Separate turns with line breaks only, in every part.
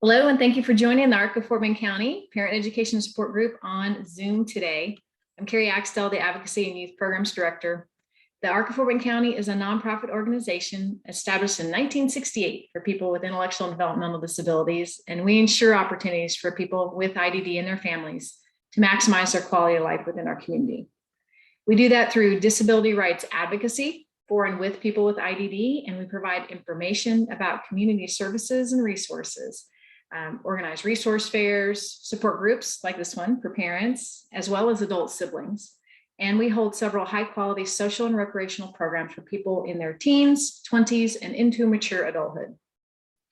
Hello, and thank you for joining the ARC of Fort Bend County Parent Education Support Group on Zoom today. I'm Carrie Axtell, the Advocacy and Youth Programs Director. The ARC of Fort Bend County is a nonprofit organization established in 1968 for people with intellectual and developmental disabilities, and we ensure opportunities for people with IDD and their families to maximize their quality of life within our community. We do that through disability rights advocacy for and with people with IDD, and we provide information about community services and resources. Organize resource fairs, support groups like this one for parents, as well as adult siblings. And we hold several high quality social and recreational programs for people in their teens, 20s, and into mature adulthood.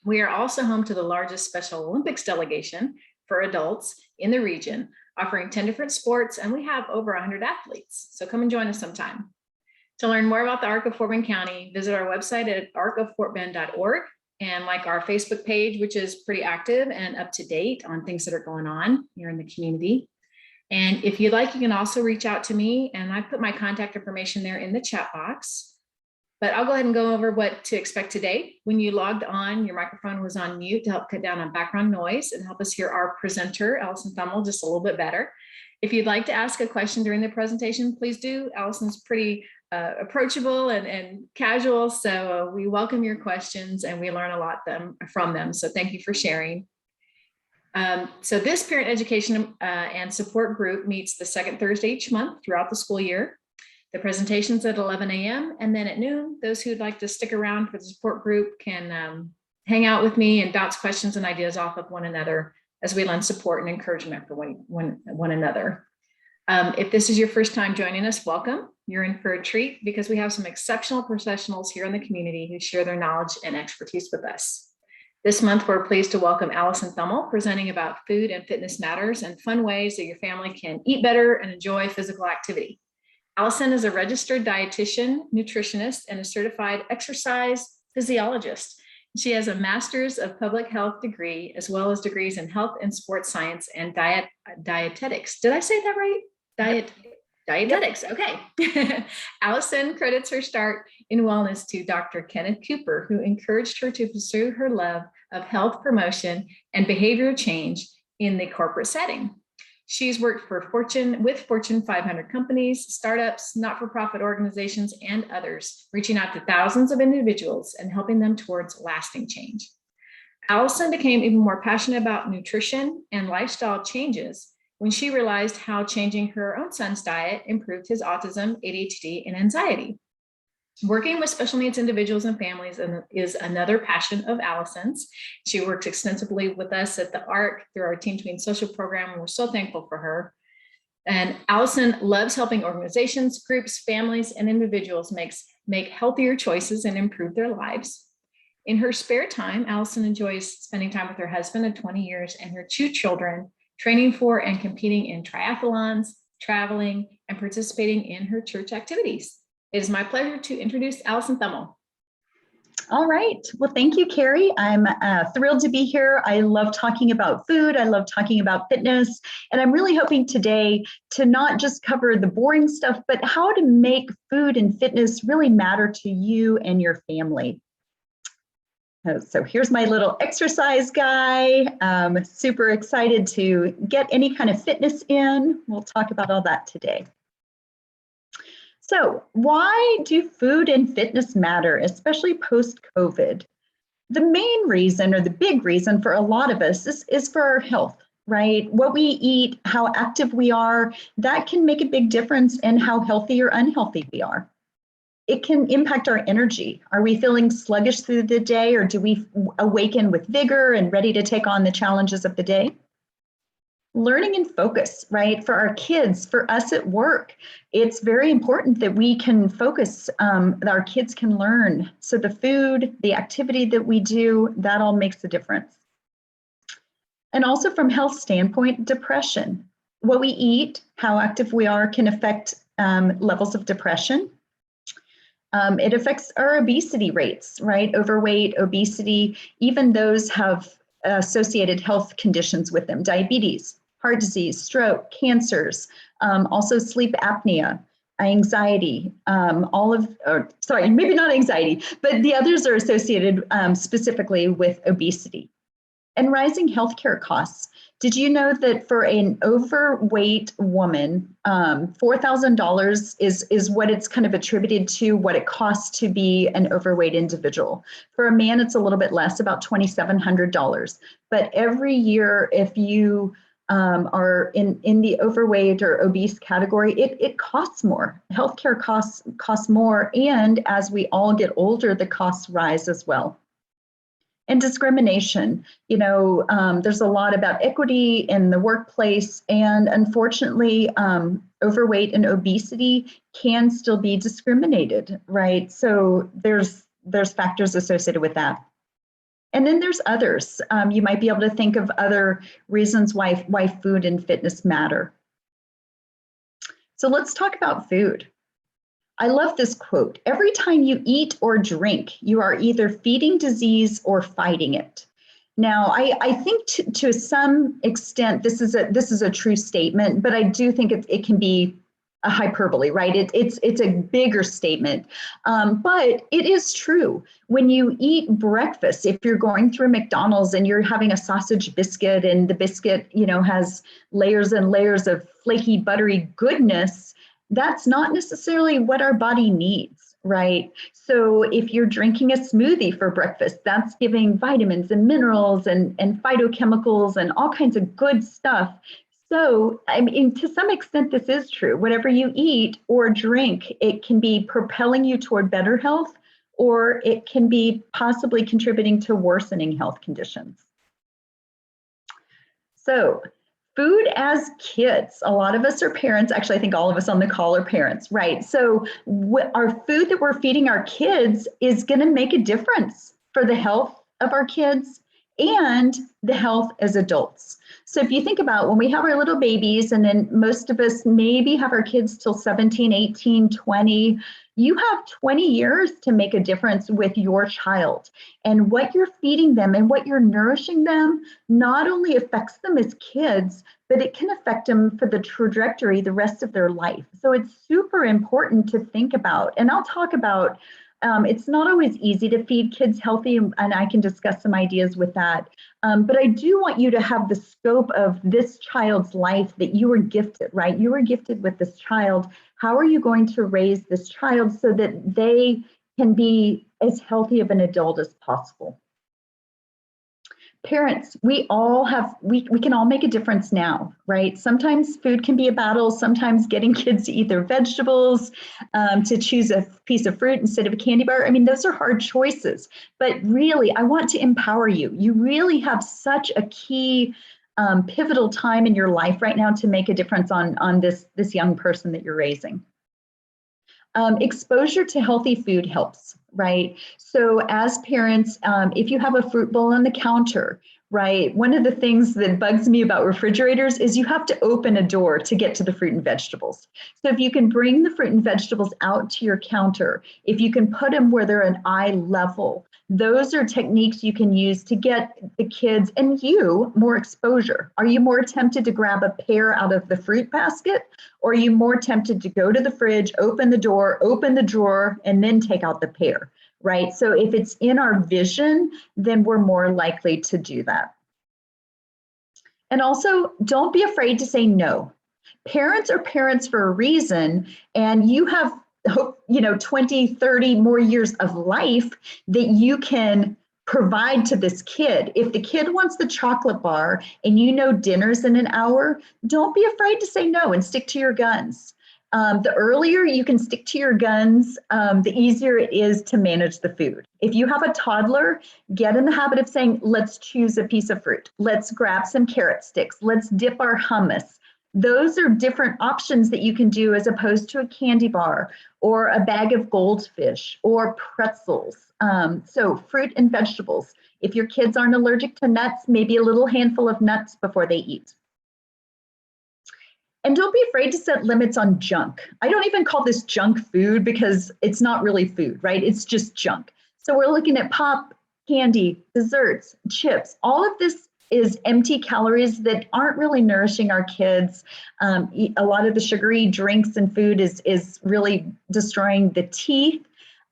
We are also home to the largest Special Olympics delegation for adults in the region, offering 10 different sports, and we have over 100 athletes. So come and join us sometime. To learn more about the ARC of Fort Bend County, visit our website at arcoffortbend.org. And like our Facebook page, which is pretty active and up to date on things that are going on here in the community. And if you'd like, you can also reach out to me, and I put my contact information there in the chat box. But I'll go ahead and go over what to expect today. When you logged on, your microphone was on mute to help cut down on background noise and help us hear our presenter, Allison Thummel, just a little bit better. If you'd like to ask a question during the presentation, please do. Allison's pretty approachable and casual, so we welcome your questions and we learn a lot from them. So thank you for sharing. So this parent education and support group meets the second Thursday each month throughout the school year. The presentation's at 11 a.m. and then at noon, those who'd like to stick around for the support group can hang out with me and bounce questions and ideas off of one another as we lend support and encouragement for one another. If this is your first time joining us, welcome. You're in for a treat because we have some exceptional professionals here in the community who share their knowledge and expertise with us. This month, we're pleased to welcome Allison Thummel, presenting about food and fitness matters and fun ways that your family can eat better and enjoy physical activity. Allison is a registered dietitian, nutritionist, and a certified exercise physiologist. She has a master's of public health degree, as well as degrees in health and sports science and dietetics. Did I say that right? Dietetics, okay. Allison credits her start in wellness to Dr. Kenneth Cooper, who encouraged her to pursue her love of health promotion and behavioral change in the corporate setting. She's worked for with Fortune 500 companies, startups, not-for-profit organizations, and others, reaching out to thousands of individuals and helping them towards lasting change. Allison became even more passionate about nutrition and lifestyle changes when she realized how changing her own son's diet improved his autism, ADHD, and anxiety. Working with special needs individuals and families is another passion of Allison's. She works extensively with us at the ARC through our Team Tween social program, and we're so thankful for her. And Allison loves helping organizations, groups, families, and individuals make healthier choices and improve their lives. In her spare time, Allison enjoys spending time with her husband of 20 years and her 2 children, training for and competing in triathlons, traveling, and participating in her church activities. It is my pleasure to introduce Allison Thummel.
All right. Well, thank you, Carrie. I'm thrilled to be here. I love talking about food. I love talking about fitness. And I'm really hoping today to not just cover the boring stuff, but how to make food and fitness really matter to you and your family. So here's my little exercise guy. Super excited to get any kind of fitness in. We'll talk about all that today. So why do food and fitness matter, especially post-COVID? The main reason, or the big reason for a lot of us, is for our health, right? What we eat, how active we are, that can make a big difference in how healthy or unhealthy we are. It can impact our energy. Are we feeling sluggish through the day, or do we awaken with vigor and ready to take on the challenges of the day? Learning and focus, right? For our kids, for us at work, it's very important that we can focus, that our kids can learn. So the food, the activity that we do, that all makes a difference. And also from health standpoint, depression. What we eat, how active we are can affect levels of depression. It affects our obesity rates, right? Overweight, obesity, even those have associated health conditions with them, diabetes, heart disease, stroke, cancers, also sleep apnea, anxiety, maybe not anxiety, but the others are associated specifically with obesity. And rising healthcare costs. Did you know that for an overweight woman, $4,000 is what it's kind of attributed to what it costs to be an overweight individual. For a man, it's a little bit less, about $2,700. But every year, if you are in the overweight or obese category, it costs more. Healthcare costs more, and as we all get older, the costs rise as well. And discrimination, there's a lot about equity in the workplace, and unfortunately, overweight and obesity can still be discriminated, right? So there's factors associated with that. And then there's others. You might be able to think of other reasons why food and fitness matter. So let's talk about food. I love this quote. Every time you eat or drink, you are either feeding disease or fighting it. Now, I think to some extent, this is a true statement, but I do think it can be a hyperbole, right? It's a bigger statement, but it is true. When you eat breakfast, if you're going through McDonald's and you're having a sausage biscuit and the biscuit, has layers and layers of flaky, buttery goodness, that's not necessarily what our body needs, right? So if you're drinking a smoothie for breakfast, that's giving vitamins and minerals and phytochemicals and all kinds of good stuff. So, I mean, to some extent, this is true. Whatever you eat or drink, it can be propelling you toward better health, or it can be possibly contributing to worsening health conditions. So, food as kids. A lot of us are parents. Actually, I think all of us on the call are parents, right? So our food that we're feeding our kids is going to make a difference for the health of our kids and the health as adults. So if you think about when we have our little babies, and then most of us maybe have our kids till 17, 18, 20, you have 20 years to make a difference with your child. And what you're feeding them and what you're nourishing them not only affects them as kids, but it can affect them for the trajectory the rest of their life. So it's super important to think about. And I'll talk about, it's not always easy to feed kids healthy, and I can discuss some ideas with that. But I do want you to have the scope of this child's life that you were gifted, right? You were gifted with this child. How are you going to raise this child so that they can be as healthy of an adult as possible? Parents, we can all make a difference now, right? Sometimes food can be a battle. Sometimes getting kids to eat their vegetables, to choose a piece of fruit instead of a candy bar. I mean, those are hard choices, but really, I want to empower you. You really have such a key, pivotal time in your life right now to make a difference on this young person that you're raising. Exposure to healthy food helps, right? So as parents, if you have a fruit bowl on the counter, right, one of the things that bugs me about refrigerators is you have to open a door to get to the fruit and vegetables. So if you can bring the fruit and vegetables out to your counter, if you can put them where they're an eye level, those are techniques you can use to get the kids and you more exposure. Are you more tempted to grab a pear out of the fruit basket? Or are you more tempted to go to the fridge, open the door, open the drawer, and then take out the pear, right? So if it's in our vision, then we're more likely to do that. And also, don't be afraid to say no. Parents are parents for a reason, and you have 20, 30 more years of life that you can provide to this kid. If the kid wants the chocolate bar and dinner's in an hour, don't be afraid to say no and stick to your guns. The earlier you can stick to your guns, the easier it is to manage the food. If you have a toddler, get in the habit of saying, let's choose a piece of fruit. Let's grab some carrot sticks. Let's dip our hummus. Those are different options that you can do as opposed to a candy bar or a bag of goldfish or pretzels. So fruit and vegetables. If your kids aren't allergic to nuts, maybe a little handful of nuts before they eat. And don't be afraid to set limits on junk. I don't even call this junk food because it's not really food, right? It's just junk. So we're looking at pop, candy, desserts, chips. All of this is empty calories that aren't really nourishing our kids. A lot of the sugary drinks and food is really destroying the teeth.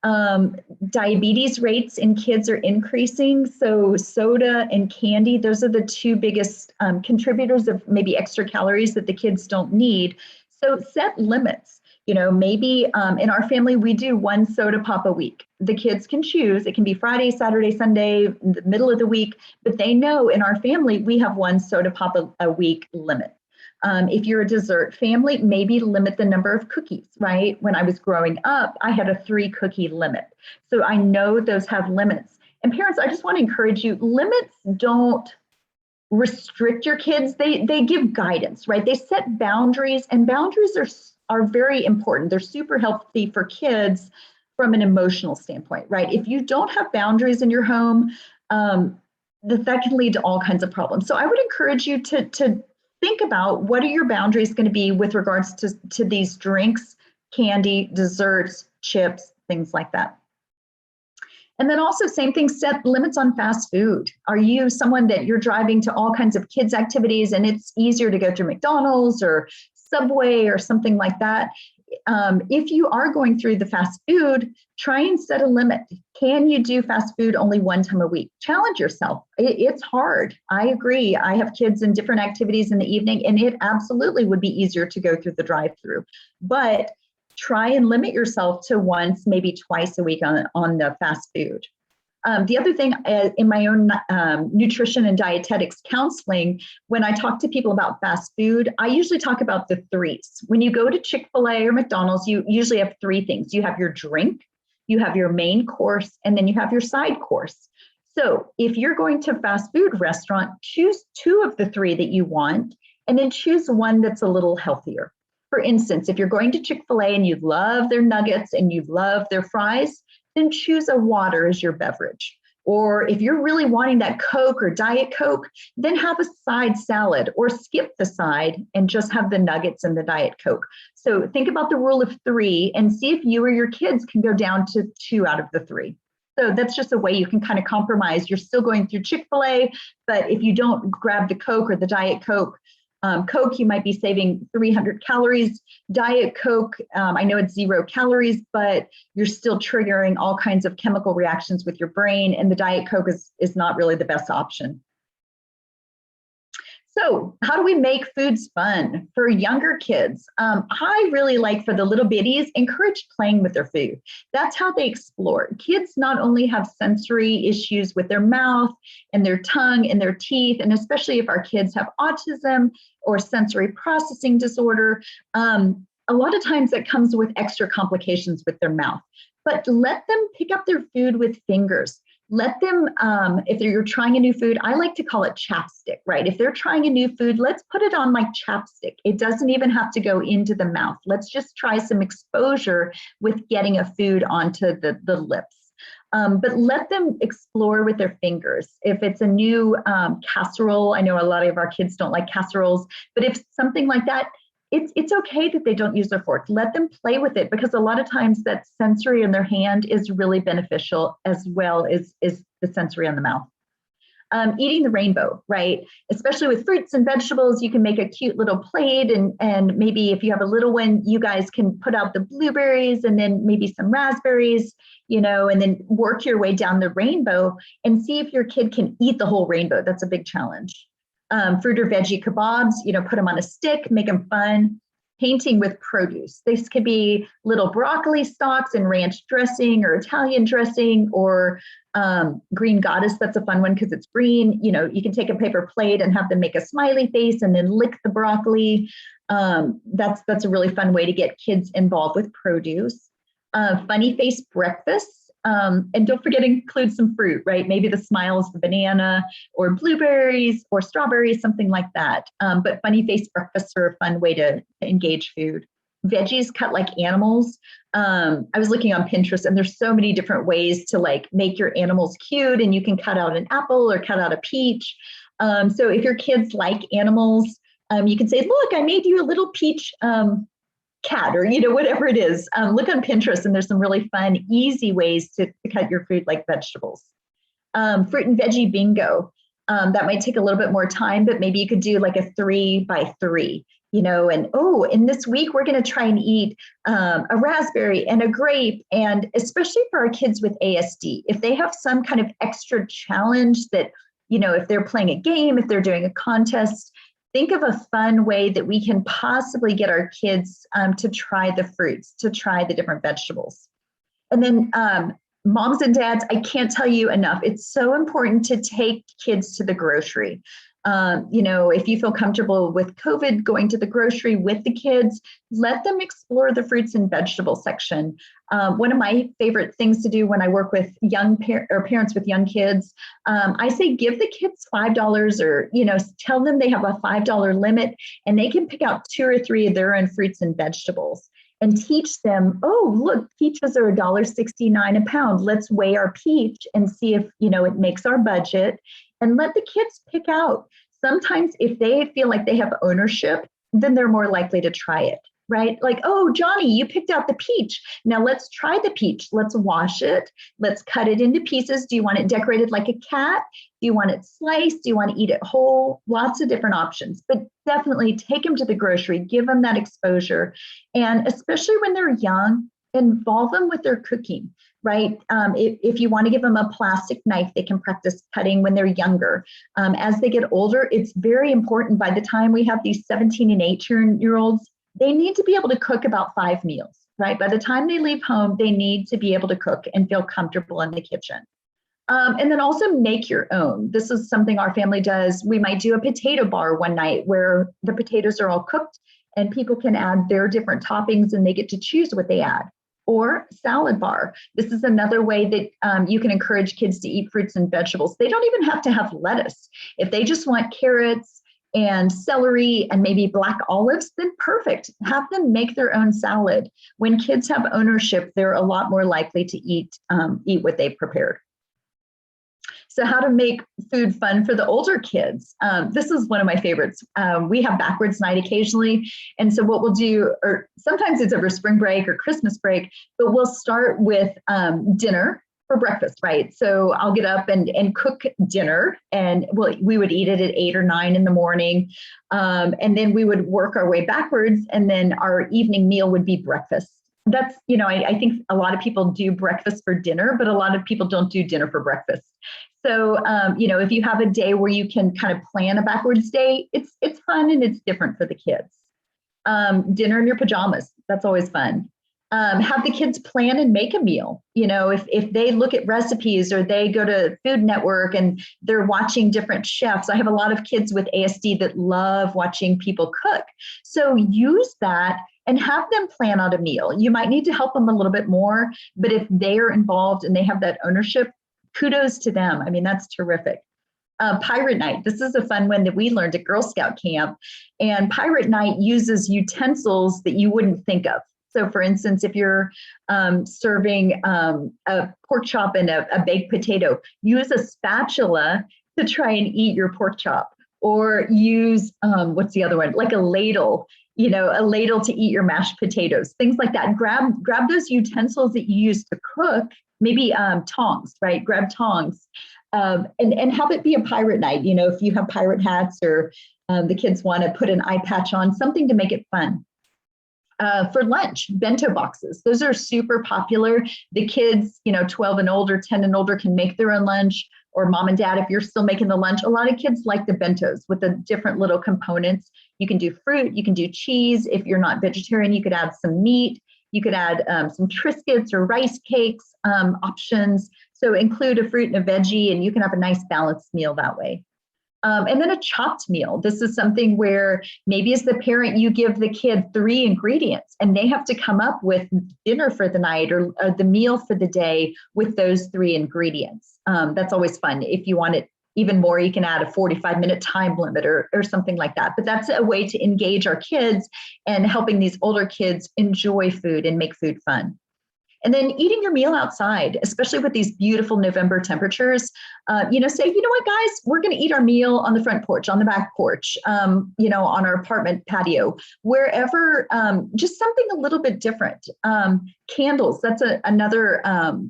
Diabetes rates in kids are increasing. So soda and candy, those are the two biggest contributors of maybe extra calories that the kids don't need. So set limits. You know, maybe in our family, we do one soda pop a week. The kids can choose. It can be Friday, Saturday, Sunday, the middle of the week, but they know in our family, we have one soda pop a week limit. If you're a dessert family, maybe limit the number of cookies, right? When I was growing up, I had a 3-cookie limit. So I know those have limits. And parents, I just want to encourage you, limits don't restrict your kids. They give guidance, right? They set boundaries, and boundaries are very important. They're super healthy for kids from an emotional standpoint, right? If you don't have boundaries in your home, that can lead to all kinds of problems. So I would encourage you to think about what are your boundaries going to be with regards to these drinks, candy, desserts, chips, things like that. And then also same thing, set limits on fast food. Are you someone that you're driving to all kinds of kids activities and it's easier to go through McDonald's or Subway or something like that? If you are going through the fast food, try and set a limit. Can you do fast food only one time a week? Challenge yourself. It's hard. I agree. I have kids in different activities in the evening, and it absolutely would be easier to go through the drive-through. But try and limit yourself to once, maybe twice a week on the fast food. The other thing in my own nutrition and dietetics counseling, when I talk to people about fast food, I usually talk about the threes. When you go to Chick-fil-A or McDonald's, you usually have 3 things. You have your drink, you have your main course, and then you have your side course. So if you're going to a fast food restaurant, choose 2 of the 3 that you want, and then choose one that's a little healthier. For instance, if you're going to Chick-fil-A and you love their nuggets and you love their fries, then choose a water as your beverage. Or if you're really wanting that Coke or Diet Coke, then have a side salad or skip the side and just have the nuggets and the Diet Coke. So think about the rule of 3 and see if you or your kids can go down to 2 out of the 3. So that's just a way you can kind of compromise. You're still going through Chick-fil-A, but if you don't grab the Coke or the Diet Coke, Coke, you might be saving 300 calories. Diet Coke, I know it's 0 calories, but you're still triggering all kinds of chemical reactions with your brain, and the Diet Coke is not really the best option. So how do we make foods fun for younger kids? I really like, for the little bitties, encourage playing with their food. That's how they explore. Kids not only have sensory issues with their mouth and their tongue and their teeth, and especially if our kids have autism or sensory processing disorder, a lot of times that comes with extra complications with their mouth. But let them pick up their food with fingers. Let them, if you're trying a new food, I like to call it chapstick, right? If they're trying a new food, let's put it on like chapstick. It doesn't even have to go into the mouth. Let's just try some exposure with getting a food onto the lips. But let them explore with their fingers. If it's a new casserole, I know a lot of our kids don't like casseroles, but if something like that, it's okay that they don't use their fork. Let them play with it, because a lot of times that sensory in their hand is really beneficial, as well as the sensory on the mouth. Eating the rainbow, right? Especially with fruits and vegetables, you can make a cute little plate, and maybe if you have a little one, you guys can put out the blueberries and then maybe some raspberries, and then work your way down the rainbow and see if your kid can eat the whole rainbow. That's a big challenge. Fruit or veggie kebabs, put them on a stick, make them fun. Painting with produce. This could be little broccoli stalks and ranch dressing or Italian dressing, or green goddess. That's a fun one because it's green. You can take a paper plate and have them make a smiley face and then lick the broccoli. That's a really fun way to get kids involved with produce. Funny face breakfasts. And don't forget to include some fruit, right? Maybe the smiles, the banana or blueberries or strawberries, something like that. But funny face breakfasts are a fun way to engage food. Veggies cut like animals. I was looking on Pinterest, and there's so many different ways to make your animals cute, and you can cut out an apple or cut out a peach. So if your kids like animals, you can say, look, I made you a little peach cat, or whatever it is. Look on Pinterest, and there's some really fun, easy ways to cut your food like vegetables. Fruit and veggie bingo. That might take a little bit more time, but maybe you could do like a 3 by 3. And in this week, we're going to try and eat a raspberry and a grape. And especially for our kids with ASD, if they have some kind of extra challenge that, if they're playing a game, if they're doing a contest, think of a fun way that we can possibly get our kids to try the fruits, to try the different vegetables. And then moms and dads, I can't tell you enough. It's so important to take kids to the grocery. If you feel comfortable with COVID going to the grocery with the kids, let them explore the fruits and vegetable section. One of my favorite things to do when I work with parents with young kids, I say give the kids $5 or, tell them they have a $5 limit and they can pick out 2 or 3 of their own fruits and vegetables and teach them, oh, look, peaches are $1.69 a pound. Let's weigh our peach and see if, it makes our budget. And let the kids pick out. Sometimes if they feel like they have ownership, then they're more likely to try it, right? Like, oh, Johnny, you picked out the peach. Now let's try the peach. Let's wash it. Let's cut it into pieces. Do you want it decorated like a cat? Do you want it sliced? Do you want to eat it whole? Lots of different options, but definitely take them to the grocery, give them that exposure. And especially when they're young, involve them with their cooking. Right? If you want to give them a plastic knife, they can practice cutting when they're younger. As they get older, it's very important by the time we have these 17 and 18-year-olds, they need to be able to cook about 5 meals, right? By the time they leave home, they need to be able to cook and feel comfortable in the kitchen. And then also make your own. This is something our family does. We might do a potato bar one night where the potatoes are all cooked and people can add their different toppings and they get to choose what they add. Or salad bar. This is another way that you can encourage kids to eat fruits and vegetables. They don't even have to have lettuce. If they just want carrots and celery and maybe black olives, then perfect. Have them make their own salad. When kids have ownership, they're a lot more likely to eat what they've prepared. So how to make food fun for the older kids. This is one of my favorites. We have backwards night occasionally. And so what we'll do, or sometimes it's over spring break or Christmas break, but we'll start with dinner for breakfast, right? So I'll get up and cook dinner and we would eat it at 8 or 9 in the morning. And then we would work our way backwards. And then our evening meal would be breakfast. That's, I think a lot of people do breakfast for dinner, but a lot of people don't do dinner for breakfast. So, if you have a day where you can kind of plan a backwards day, it's fun and it's different for the kids. Dinner in your pajamas, that's always fun. Have the kids plan and make a meal. If they look at recipes or they go to Food Network and they're watching different chefs. I have a lot of kids with ASD that love watching people cook. So use that and have them plan out a meal. You might need to help them a little bit more, but if they are involved and they have that ownership, kudos to them. I mean, that's terrific. Pirate night. This is a fun one that we learned at Girl Scout camp. And pirate night uses utensils that you wouldn't think of. So for instance, if you're serving a pork chop and a baked potato, use a spatula to try and eat your pork chop, or use, what's the other one? Like a ladle, a ladle to eat your mashed potatoes, things like that. Grab those utensils that you use to cook, maybe tongs, right? Grab tongs and have it be a pirate night. If you have pirate hats or the kids want to put an eye patch on, something to make it fun. For lunch, bento boxes. Those are super popular. The kids, 12 and older, 10 and older can make their own lunch, or mom and dad, if you're still making the lunch. A lot of kids like the bentos with the different little components. You can do fruit, you can do cheese. If you're not vegetarian, you could add some meat. You could add some Triscuits or rice cakes options. So include a fruit and a veggie, and you can have a nice balanced meal that way. And then a chopped meal. This is something where maybe as the parent, you give the kid 3 ingredients and they have to come up with dinner for the night or the meal for the day with those 3 ingredients. That's always fun. If you want it even more, you can add a 45-minute time limit or something like that. But that's a way to engage our kids and helping these older kids enjoy food and make food fun. And then eating your meal outside, especially with these beautiful November temperatures, say, you know what, guys, we're going to eat our meal on the front porch, on the back porch, on our apartment patio, wherever, just something a little bit different. Candles, that's another,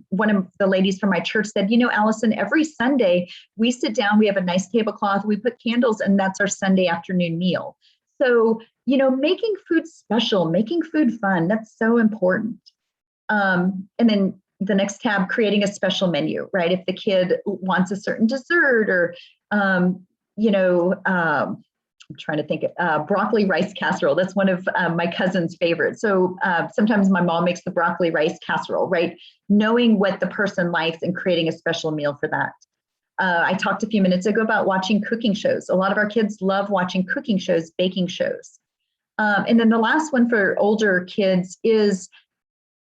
one of the ladies from my church said, Allison, every Sunday we sit down, we have a nice tablecloth, we put candles, and that's our Sunday afternoon meal. So making food special, making food fun, that's so important. And then the next tab, creating a special menu, right? If the kid wants a certain dessert or, I'm trying to think, broccoli rice casserole. That's one of my cousin's favorites. So sometimes my mom makes the broccoli rice casserole, right? Knowing what the person likes and creating a special meal for that. I talked a few minutes ago about watching cooking shows. A lot of our kids love watching cooking shows, baking shows. And then the last one for older kids is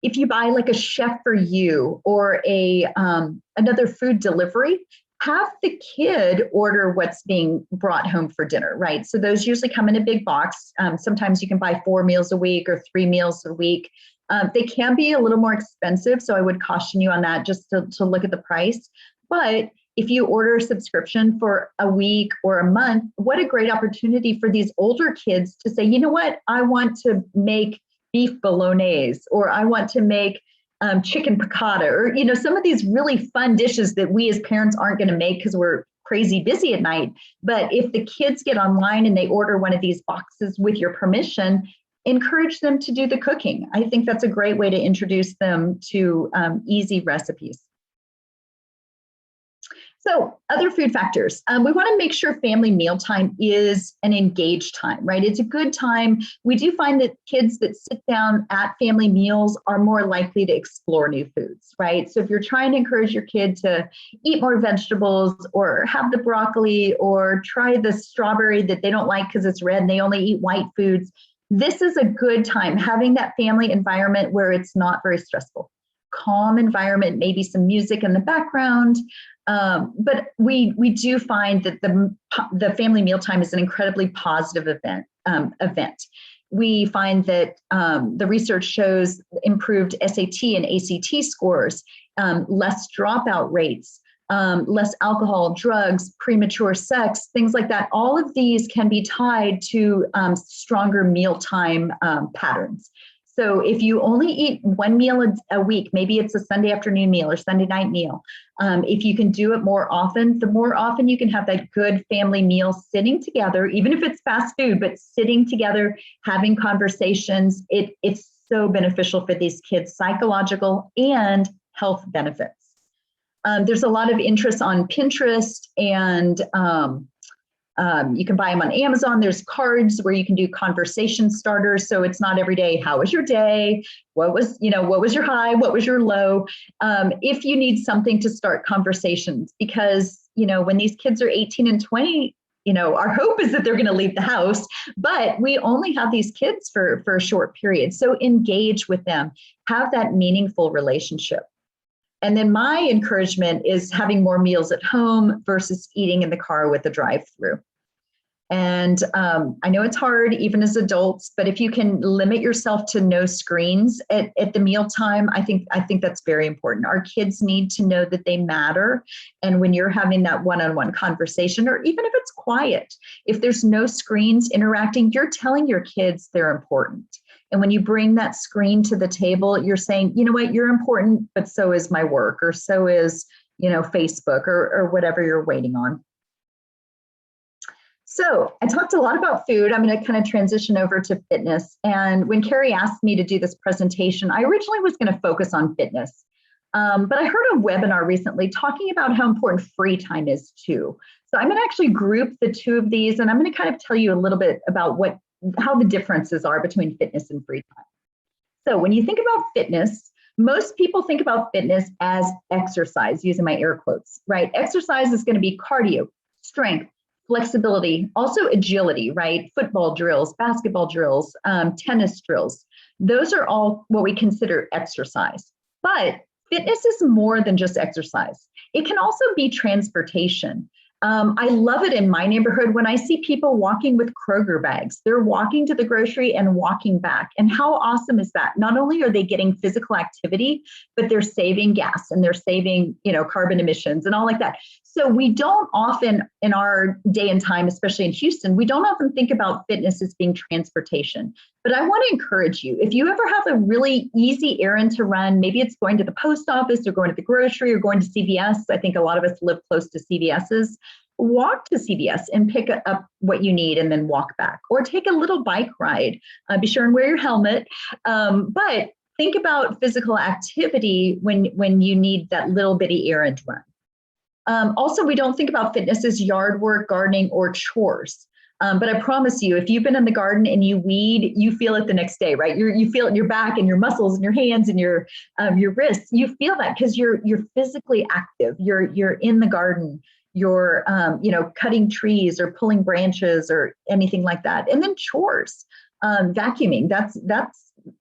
if you buy like a Chef for You or another food delivery, have the kid order what's being brought home for dinner, right? So those usually come in a big box. Sometimes you can buy 4 meals a week or 3 meals a week. They can be a little more expensive, so I would caution you on that just to look at the price. But if you order a subscription for a week or a month, what a great opportunity for these older kids to say, you know what, I want to make beef bolognese, or I want to make chicken piccata, or some of these really fun dishes that we as parents aren't going to make because we're crazy busy at night. But if the kids get online and they order one of these boxes with your permission, encourage them to do the cooking. I think that's a great way to introduce them to easy recipes. So other food factors, we want to make sure family mealtime is an engaged time, right? It's a good time. We do find that kids that sit down at family meals are more likely to explore new foods, right? So if you're trying to encourage your kid to eat more vegetables or have the broccoli or try the strawberry that they don't like because it's red and they only eat white foods, this is a good time, having that family environment where it's not very stressful. Calm environment, maybe some music in the background. But we do find that the family mealtime is an incredibly positive event. We find that the research shows improved SAT and ACT scores, less dropout rates, less alcohol, drugs, premature sex, things like that. All of these can be tied to stronger mealtime patterns. So if you only eat 1 meal a week, maybe it's a Sunday afternoon meal or Sunday night meal. If you can do it more often, the more often you can have that good family meal sitting together, even if it's fast food, but sitting together, having conversations, it's so beneficial for these kids, psychological and health benefits. There's a lot of interest on Pinterest, and you can buy them on Amazon. There's cards where you can do conversation starters. So it's not every day, how was your day? What was your high? What was your low? If you need something to start conversations, because, when these kids are 18 and 20, our hope is that they're going to leave the house, but we only have these kids for a short period. So engage with them, have that meaningful relationship. And then my encouragement is having more meals at home versus eating in the car with the drive-through. And I know it's hard, even as adults, but if you can limit yourself to no screens at the mealtime, I think that's very important. Our kids need to know that they matter. And when you're having that one-on-one conversation, or even if it's quiet, if there's no screens interacting, you're telling your kids they're important. And when you bring that screen to the table, you're saying, you know what, you're important, but so is my work, or so is, Facebook or whatever you're waiting on. So I talked a lot about food. I'm going to kind of transition over to fitness. And when Carrie asked me to do this presentation, I originally was going to focus on fitness. But I heard a webinar recently talking about how important free time is too. So I'm going to actually group the two of these, and I'm going to kind of tell you a little bit about how the differences are between fitness and free time. So when you think about fitness, most people think about fitness as exercise, using my air quotes, right? Exercise is going to be cardio, strength, flexibility, also agility, right? Football drills, basketball drills, tennis drills. Those are all what we consider exercise. But fitness is more than just exercise. It can also be transportation. I love it in my neighborhood when I see people walking with Kroger bags. They're walking to the grocery and walking back. And how awesome is that? Not only are they getting physical activity, but they're saving gas and they're saving, carbon emissions and all like that. So we don't often, in our day and time, especially in Houston, we don't often think about fitness as being transportation. But I want to encourage you, if you ever have a really easy errand to run, maybe it's going to the post office or going to the grocery or going to CVS. I think a lot of us live close to CVS's. walk to CVS and pick up what you need and then walk back, or take a little bike ride. Be sure and wear your helmet. But think about physical activity when you need that little bitty errand run. Also, we don't think about fitness as yard work, gardening, or chores. But I promise you, if you've been in the garden and you weed, you feel it the next day, right? You feel it in your back and your muscles and your hands and your wrists. You feel that because you're physically active. You're in the garden. You're cutting trees or pulling branches or anything like that. And then chores, vacuuming. That's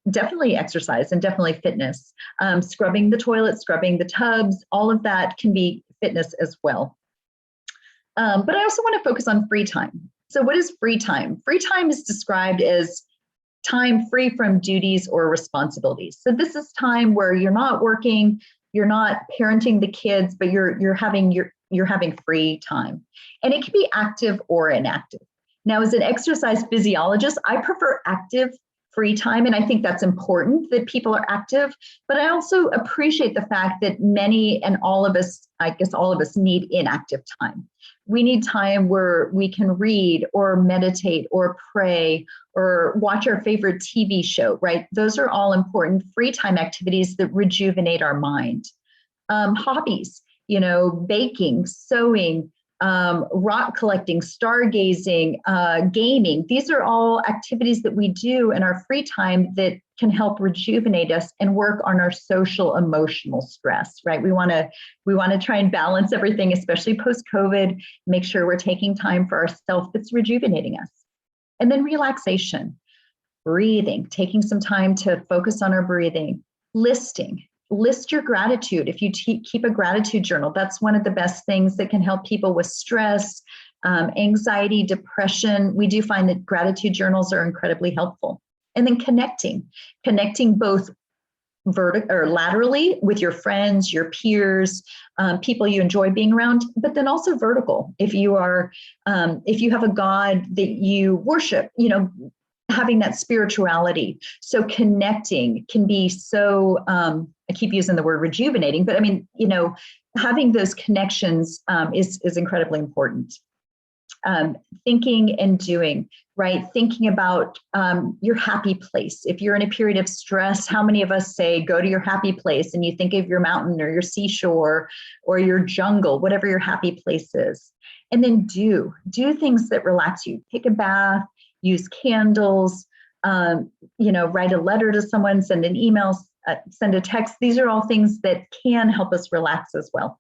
definitely exercise and definitely fitness. Scrubbing the toilet, scrubbing the tubs, all of that can be fitness as well. But I also want to focus on free time. So what is free time? Free time is described as time free from duties or responsibilities. So this is time where you're not working, you're not parenting the kids, but you're having free time. And it can be active or inactive. Now, as an exercise physiologist, I prefer active free time, and I think that's important that people are active, but I also appreciate the fact that many and all of us, I guess all of us, need inactive time. We need time where we can read or meditate or pray or watch our favorite TV show, right? Those are all important free time activities that rejuvenate our mind. Hobbies, baking, sewing, rock collecting, stargazing, gaming. These are all activities that we do in our free time that can help rejuvenate us and work on our social emotional stress, right? We want to try and balance everything, especially post-COVID, make sure we're taking time for ourselves that's rejuvenating us. And then relaxation, breathing, taking some time to focus on our breathing, list your gratitude. If you keep a gratitude journal, that's one of the best things that can help people with stress, anxiety, depression. We do find that gratitude journals are incredibly helpful. And then connecting both or laterally with your friends, your peers, people you enjoy being around, but then also vertical. If you have a God that you worship, having that spirituality. So connecting can be so, I keep using the word rejuvenating, but I mean, having those connections is incredibly important. Thinking and doing, right? Thinking about your happy place. If you're in a period of stress, how many of us say, go to your happy place, and you think of your mountain or your seashore or your jungle, whatever your happy place is. And then do things that relax you. Take a bath, use candles, write a letter to someone, send an email, send a text. These are all things that can help us relax as well.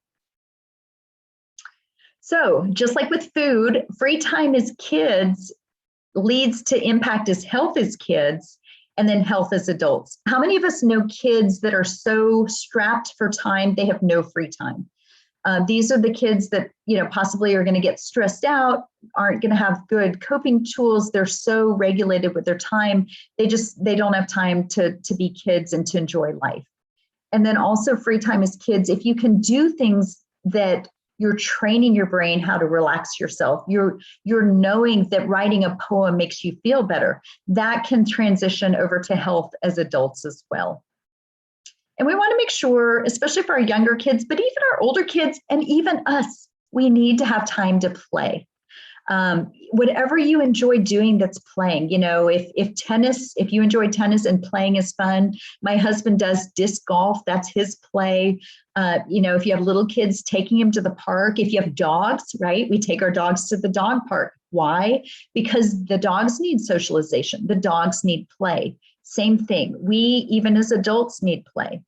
So just like with food, free time as kids leads to impact as health as kids, and then health as adults. How many of us know kids that are so strapped for time, they have no free time? These are the kids that, possibly are going to get stressed out, aren't going to have good coping tools. They're so regulated with their time. They don't have time to be kids and to enjoy life. And then also free time as kids, if you can do things that you're training your brain how to relax yourself, you're knowing that writing a poem makes you feel better, that can transition over to health as adults as well. And we want to make sure, especially for our younger kids, but even our older kids and even us, we need to have time to play. Whatever you enjoy doing that's playing, if you enjoy tennis and playing is fun, my husband does disc golf, that's his play. If you have little kids, taking them to the park. If you have dogs, right, we take our dogs to the dog park. Why? Because the dogs need socialization. The dogs need play. Same thing. We, even as adults, need play.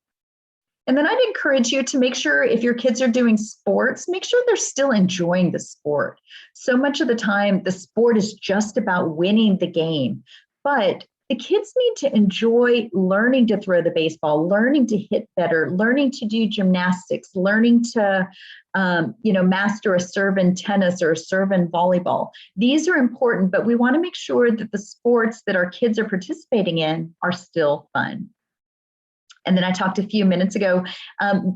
And then I'd encourage you to make sure if your kids are doing sports, make sure they're still enjoying the sport. So much of the time, the sport is just about winning the game, but the kids need to enjoy learning to throw the baseball, learning to hit better, learning to do gymnastics, learning to, master a serve in tennis or a serve in volleyball. These are important, but we want to make sure that the sports that our kids are participating in are still fun. And then I talked a few minutes ago,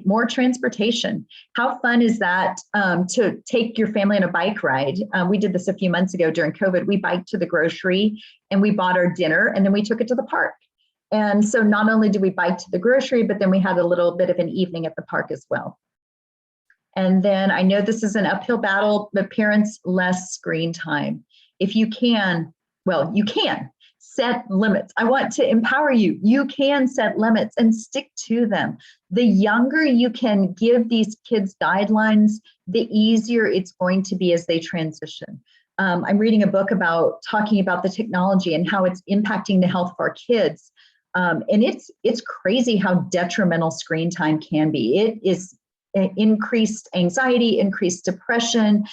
more transportation. How fun is that to take your family on a bike ride? We did this a few months ago during COVID. We biked to the grocery and we bought our dinner and then we took it to the park. And so not only did we bike to the grocery, but then we had a little bit of an evening at the park as well. And then I know this is an uphill battle, but parents, less screen time. If you can, well, you can set limits. I want to empower you. You can set limits and stick to them. The younger you can give these kids guidelines, the easier it's going to be as they transition. I'm reading a book talking about the technology and how it's impacting the health of our kids. And it's crazy how detrimental screen time can be. It is increased anxiety, increased depression,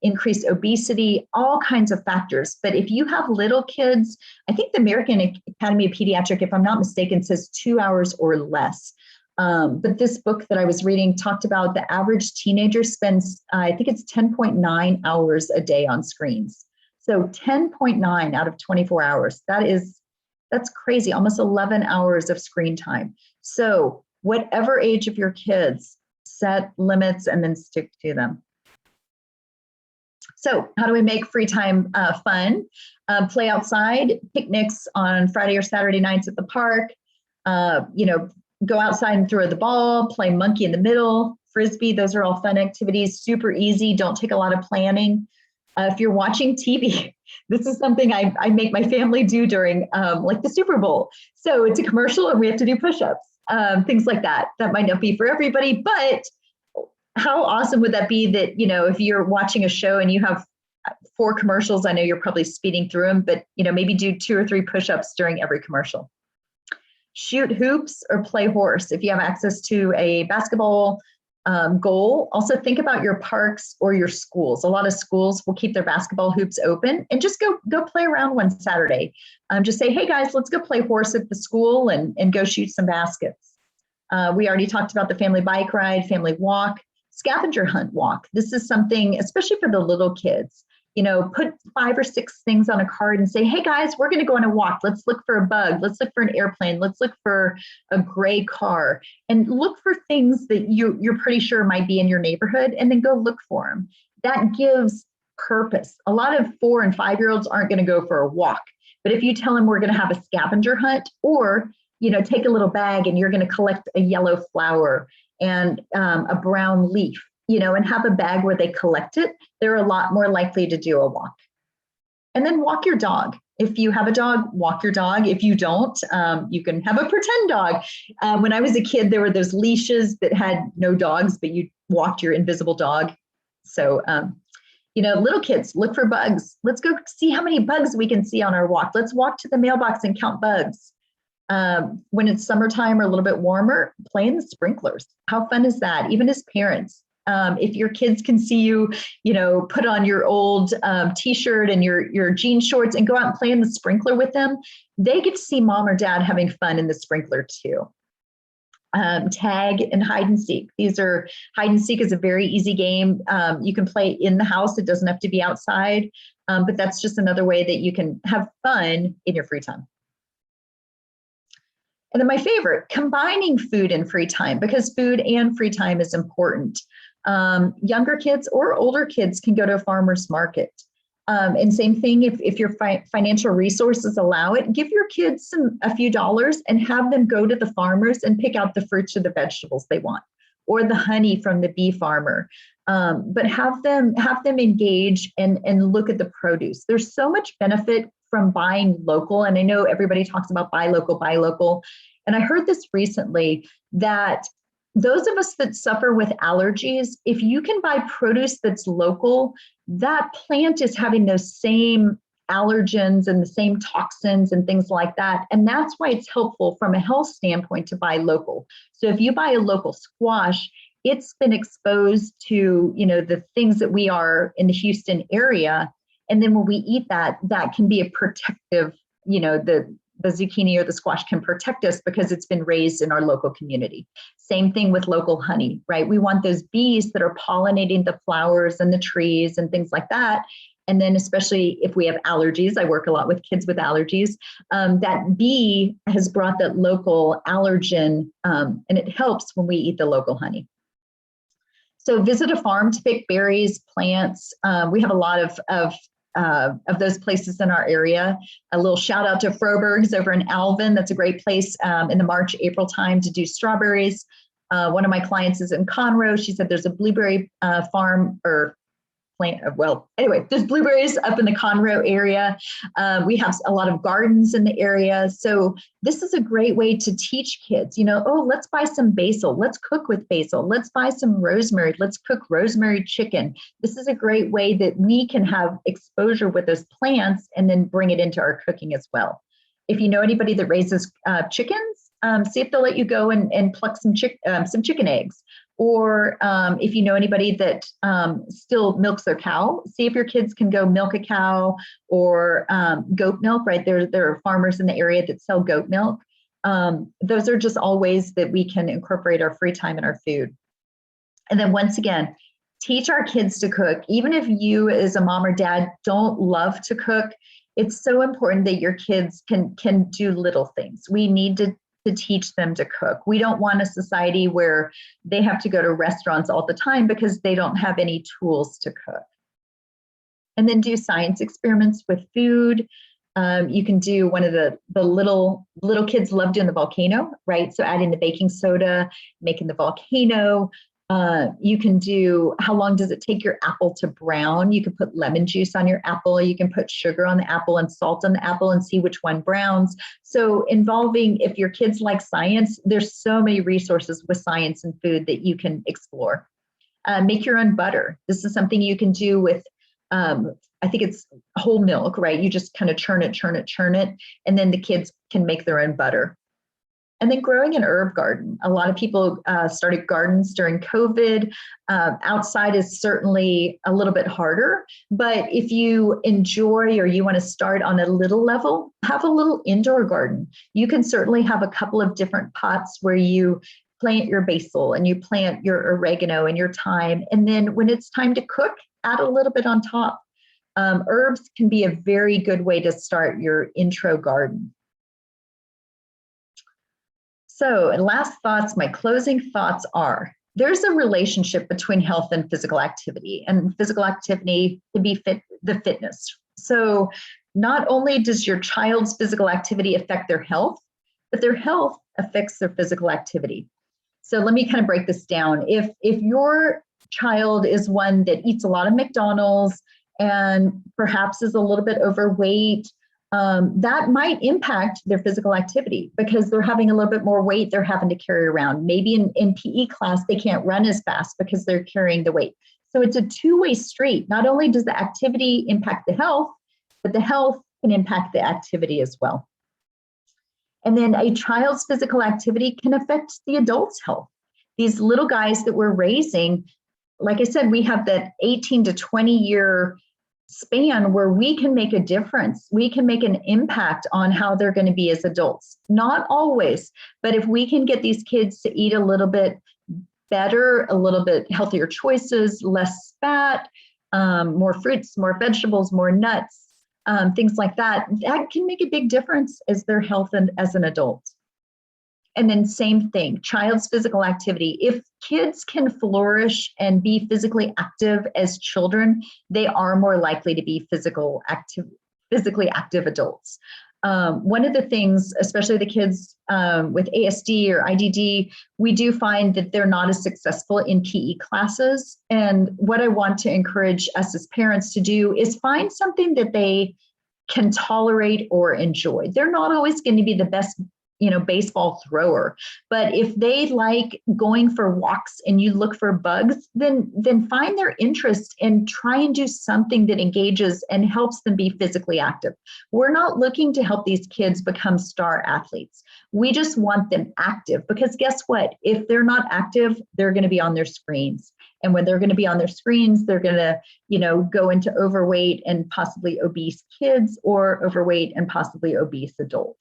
increased obesity, all kinds of factors. But if you have little kids, I think the American Academy of Pediatrics, if I'm not mistaken, says 2 hours or less. But this book that I was reading talked about the average teenager spends, I think it's 10.9 hours a day on screens. So 10.9 out of 24 hours. That's crazy, almost 11 hours of screen time. So whatever age of your kids, set limits and then stick to them. So how do we make free time fun? Play outside, picnics on Friday or Saturday nights at the park, go outside and throw the ball, play monkey in the middle, frisbee. Those are all fun activities, super easy, don't take a lot of planning. If you're watching TV, this is something I make my family do during like the Super Bowl. So it's a commercial and we have to do push-ups, things like that. That might not be for everybody, but how awesome would that be that, if you're watching a show and you have 4 commercials, I know you're probably speeding through them, but maybe do 2 or 3 push-ups during every commercial. Shoot hoops or play horse. If you have access to a basketball goal, also think about your parks or your schools. A lot of schools will keep their basketball hoops open and just go play around one Saturday. Just say, hey guys, let's go play horse at the school and go shoot some baskets. We already talked about the family bike ride, family walk, scavenger hunt walk. This is something, especially for the little kids, put 5 or 6 things on a card and say, hey guys, we're going to go on a walk. Let's look for a bug. Let's look for an airplane. Let's look for a gray car and look for things that you're pretty sure might be in your neighborhood and then go look for them. That gives purpose. A lot of 4 and 5-year-olds aren't going to go for a walk, but if you tell them we're going to have a scavenger hunt or, take a little bag and you're going to collect a yellow flower and a brown leaf, and have a bag where they collect it, they're a lot more likely to do a walk. And then walk your dog. If you have a dog, walk your dog. If you don't, you can have a pretend dog. When I was a kid, there were those leashes that had no dogs, but you walked your invisible dog. So, little kids, look for bugs. Let's go see how many bugs we can see on our walk. Let's walk to the mailbox and count bugs. When it's summertime or a little bit warmer, play in the sprinklers. How fun is that? Even as parents. If your kids can see you, put on your old t-shirt and your jean shorts and go out and play in the sprinkler with them, they get to see mom or dad having fun in the sprinkler too. Tag and hide and seek. Hide and seek is a very easy game. You can play in the house. It doesn't have to be outside, but that's just another way that you can have fun in your free time. And then my favorite, combining food and free time, because food and free time is important. Younger kids or older kids can go to a farmer's market. And same thing, if your financial resources allow it, give your kids a few dollars and have them go to the farmers and pick out the fruits or the vegetables they want, or the honey from the bee farmer. But have them engage and look at the produce. There's so much benefit from buying local. And I know everybody talks about buy local. And I heard this recently that those of us that suffer with allergies, if you can buy produce that's local, that plant is having those same allergens and the same toxins and things like that. And that's why it's helpful from a health standpoint to buy local. So if you buy a local squash, it's been exposed to, the things that we are in the Houston area. And then when we eat that can be a protective, the zucchini or the squash can protect us because it's been raised in our local community. Same thing with local honey, right? We want those bees that are pollinating the flowers and the trees and things like that. And then especially if we have allergies, I work a lot with kids with allergies, that bee has brought that local allergen, and it helps when we eat the local honey. So visit a farm to pick berries, plants. We have a lot of those places in our area. A little shout out to Froberg's over in Alvin. That's a great place in the March, April time to do strawberries. One of my clients is in Conroe. She said there's a blueberry farm or plant. Well, anyway, there's blueberries up in the Conroe area. We have a lot of gardens in the area. So this is a great way to teach kids, oh, let's buy some basil. Let's cook with basil. Let's buy some rosemary. Let's cook rosemary chicken. This is a great way that we can have exposure with those plants and then bring it into our cooking as well. If you know anybody that raises chickens, see if they'll let you go and pluck some chicken eggs. Or if you know anybody that still milks their cow, see if your kids can go milk a cow or goat milk, right? There are farmers in the area that sell goat milk. Those are just all ways that we can incorporate our free time in our food. And then once again, teach our kids to cook. Even if you as a mom or dad don't love to cook, it's so important that your kids can do little things. We need to teach them to cook. We don't want a society where they have to go to restaurants all the time because they don't have any tools to cook. And then do science experiments with food. You can do one of the little kids love doing the volcano, right? So adding the baking soda, making the volcano. You can do, how long does it take your apple to brown? You can put lemon juice on your apple. You can put sugar on the apple and salt on the apple and see which one browns. So involving, if your kids like science, there's so many resources with science and food that you can explore. Make your own butter. This is something you can do with, I think it's whole milk, right? You just kind of churn it, and then the kids can make their own butter. And then growing an herb garden. A lot of people started gardens during COVID. Outside is certainly a little bit harder, but if you enjoy or you want to start on a little level, have a little indoor garden. You can certainly have a couple of different pots where you plant your basil and you plant your oregano and your thyme. And then when it's time to cook, add a little bit on top. Herbs can be a very good way to start your intro garden. So, and last thoughts, my closing thoughts are, there's a relationship between health and physical activity can be the fitness. So not only does your child's physical activity affect their health, but their health affects their physical activity. So let me kind of break this down. If your child is one that eats a lot of McDonald's and perhaps is a little bit overweight, that might impact their physical activity because they're having a little bit more weight they're having to carry around. Maybe in PE class, they can't run as fast because they're carrying the weight. So it's a two-way street. Not only does the activity impact the health, but the health can impact the activity as well. And then a child's physical activity can affect the adult's health. These little guys that we're raising, like I said, we have that 18 to 20 year span where we can make a difference. We can make an impact on how they're going to be as adults. Not always, but if we can get these kids to eat a little bit better, a little bit healthier choices, less fat, more fruits, more vegetables, more nuts, things like that, that can make a big difference as their health and as an adult. And then same thing, child's physical activity. If kids can flourish and be physically active as children, they are more likely to be physically active adults. One of the things, especially the kids with ASD or IDD, we do find that they're not as successful in PE classes. And what I want to encourage us as parents to do is find something that they can tolerate or enjoy. They're not always going to be the best baseball thrower. But if they like going for walks and you look for bugs, then find their interest and try and do something that engages and helps them be physically active. We're not looking to help these kids become star athletes. We just want them active because guess what? If they're not active, they're going to be on their screens. And when they're going to be on their screens, they're going to, go into overweight and possibly obese kids or overweight and possibly obese adults.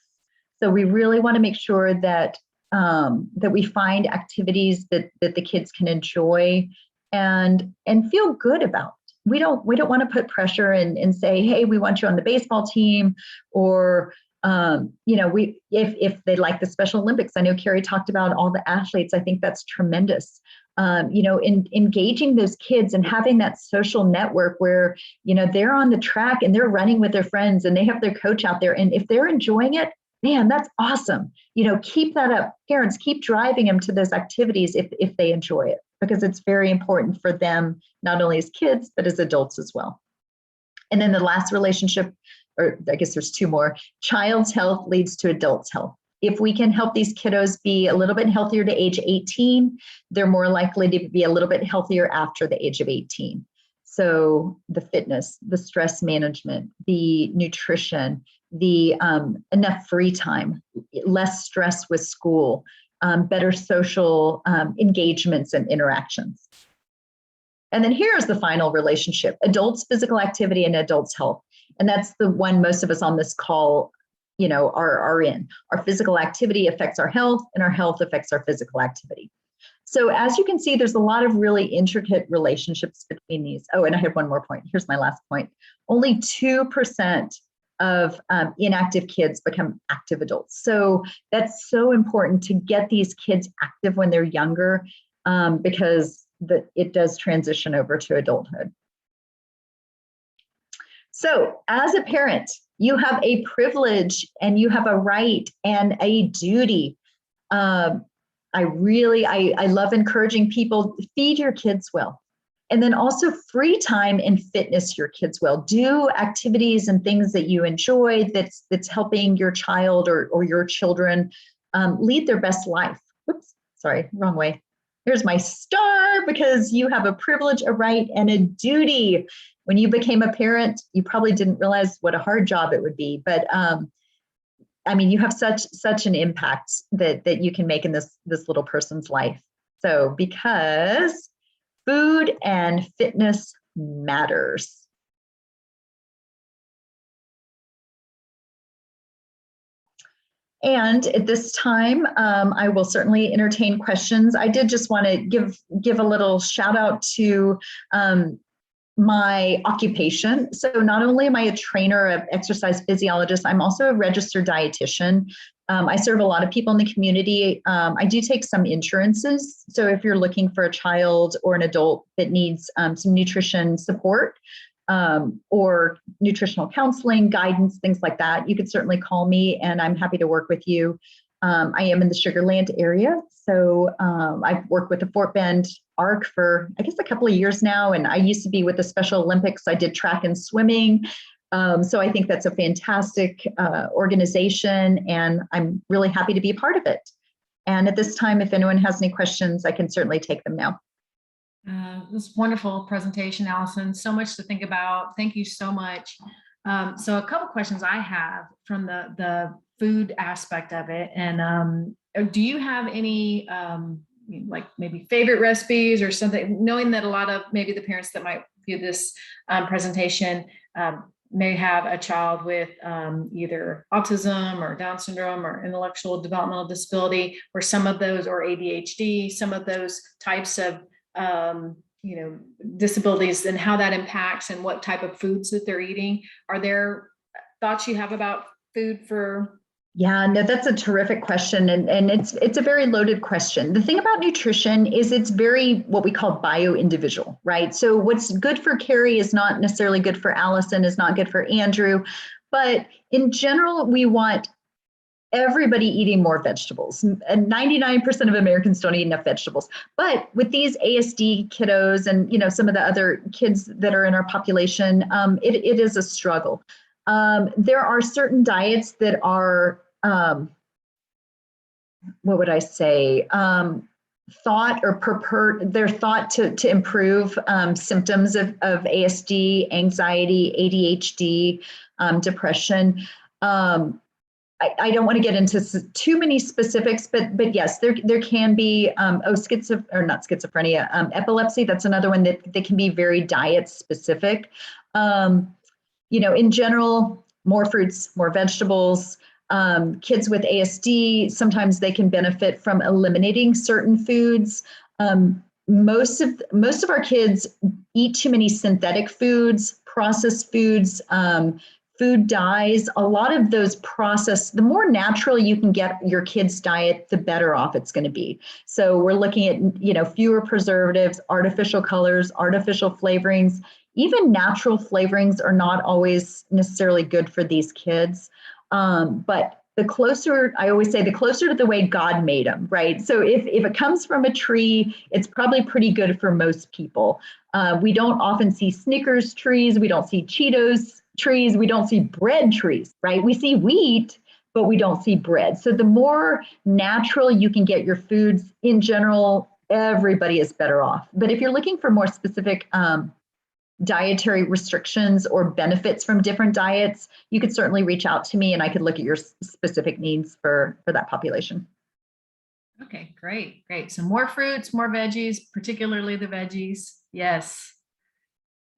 So we really want to make sure that that we find activities that the kids can enjoy and feel good about. We don't want to put pressure and say, hey, we want you on the baseball team, or if they like the Special Olympics. I know Carrie talked about all the athletes. I think that's tremendous. Engaging those kids and having that social network where they're on the track and they're running with their friends and they have their coach out there, and if they're enjoying it, Man, that's awesome. Keep that up. Parents, keep driving them to those activities if they enjoy it, because it's very important for them, not only as kids, but as adults as well. And then the last relationship, or I guess there's two more, child's health leads to adult's health. If we can help these kiddos be a little bit healthier to age 18, they're more likely to be a little bit healthier after the age of 18. So the fitness, the stress management, the nutrition, the enough free time, less stress with school, better social engagements and interactions. And then here's the final relationship, adults' physical activity and adults' health. And that's the one most of us on this call, are in. Our physical activity affects our health, and our health affects our physical activity. So as you can see, there's a lot of really intricate relationships between these. Oh, and I have one more point. Here's my last point. Only 2% of inactive kids become active adults. So that's so important to get these kids active when they're younger, because it does transition over to adulthood. So as a parent, you have a privilege and you have a right and a duty. I love encouraging people, feed your kids well. And then also free time and fitness your kids well. Do activities and things that you enjoy that's helping your child or your children lead their best life. Oops, sorry, wrong way. Here's my star, because you have a privilege, a right, and a duty. When you became a parent, you probably didn't realize what a hard job it would be, but you have such an impact that you can make in this little person's life. So because food and fitness matters. And at this time, I will certainly entertain questions. I did just want to give a little shout out to my occupation. So not only am I a trainer, of exercise physiologist, I'm also a registered dietitian. I serve a lot of people in the community. I do take some insurances. So if you're looking for a child or an adult that needs some nutrition support, or nutritional counseling, guidance, things like that, you could certainly call me and I'm happy to work with you. I am in the Sugar Land area. So I've worked with the Fort Bend ARC for, I guess, a couple of years now. And I used to be with the Special Olympics. I did track and swimming. So I think that's a fantastic organization, and I'm really happy to be a part of it. And at this time, if anyone has any questions, I can certainly take them now.
This wonderful presentation, Allison. So much to think about. Thank you so much. So a couple questions I have from the food aspect of it. And do you have any like maybe favorite recipes or something, knowing that a lot of maybe the parents that might view this presentation may have a child with either autism or Down syndrome or intellectual developmental disability, or some of those, or ADHD, some of those types of disabilities, and how that impacts and what type of foods that they're eating. Are there thoughts you have about food for?
Yeah, no, that's a terrific question. And it's a very loaded question. The thing about nutrition is it's very what we call bio-individual, right? So what's good for Carrie is not necessarily good for Allison, is not good for Andrew. But in general, we want everybody eating more vegetables. And 99% of Americans don't eat enough vegetables. But with these ASD kiddos and some of the other kids that are in our population, it is a struggle. There are certain diets that are, what would I say, thought to improve symptoms of ASD, anxiety, ADHD, depression. I don't want to get into too many specifics, but yes, there can be schizophrenia, epilepsy. That's another one that can be very diet specific. In general, more fruits, more vegetables. Kids with ASD, sometimes they can benefit from eliminating certain foods. Most of our kids eat too many synthetic foods, processed foods, food dyes. A lot of those processed, the more natural you can get your kids' diet, the better off it's going to be. So we're looking at, fewer preservatives, artificial colors, artificial flavorings. Even natural flavorings are not always necessarily good for these kids. But the closer, I always say, the closer to the way God made them, right? So if it comes from a tree, it's probably pretty good for most people. We don't often see Snickers trees. We don't see Cheetos trees. We don't see bread trees, right? We see wheat, but we don't see bread. So the more natural you can get your foods in general, everybody is better off. But if you're looking for more specific dietary restrictions or benefits from different diets, you could certainly reach out to me and I could look at your specific needs for that population.
Okay, great. So more fruits, more veggies, particularly the veggies. Yes.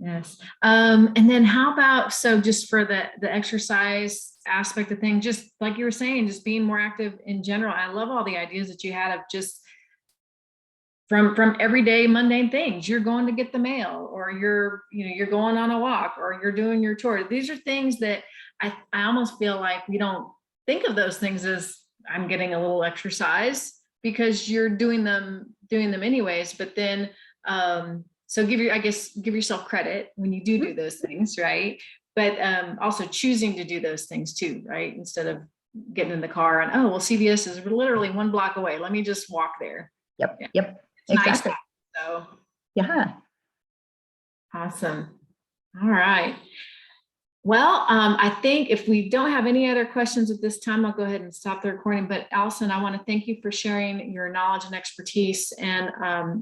And then how about, so just for the exercise aspect of things, just like you were saying, just being more active in general. I love all the ideas that you had of just from everyday mundane things. You're going to get the mail, or you're going on a walk, or you're doing your chore. These are things that I almost feel like we don't think of those things as I'm getting a little exercise, because you're doing them anyways. But then so give yourself credit when you do those things, right? But also choosing to do those things too, right? Instead of getting in the car and, oh, well, CVS is literally 1 block away, let me just walk there.
Yep.
Yeah.
Yep.
It's
Exactly.
nice. So
yeah.
Awesome. All right. Well, I think if we don't have any other questions at this time, I'll go ahead and stop the recording. But Allison, I want to thank you for sharing your knowledge and expertise. And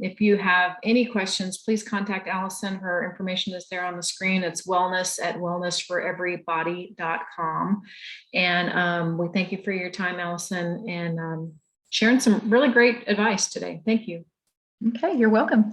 if you have any questions, please contact Allison. Her information is there on the screen. It's wellness@wellnessforeverybody.com. And we thank you for your time, Allison, and sharing some really great advice today. Thank you.
Okay, you're welcome.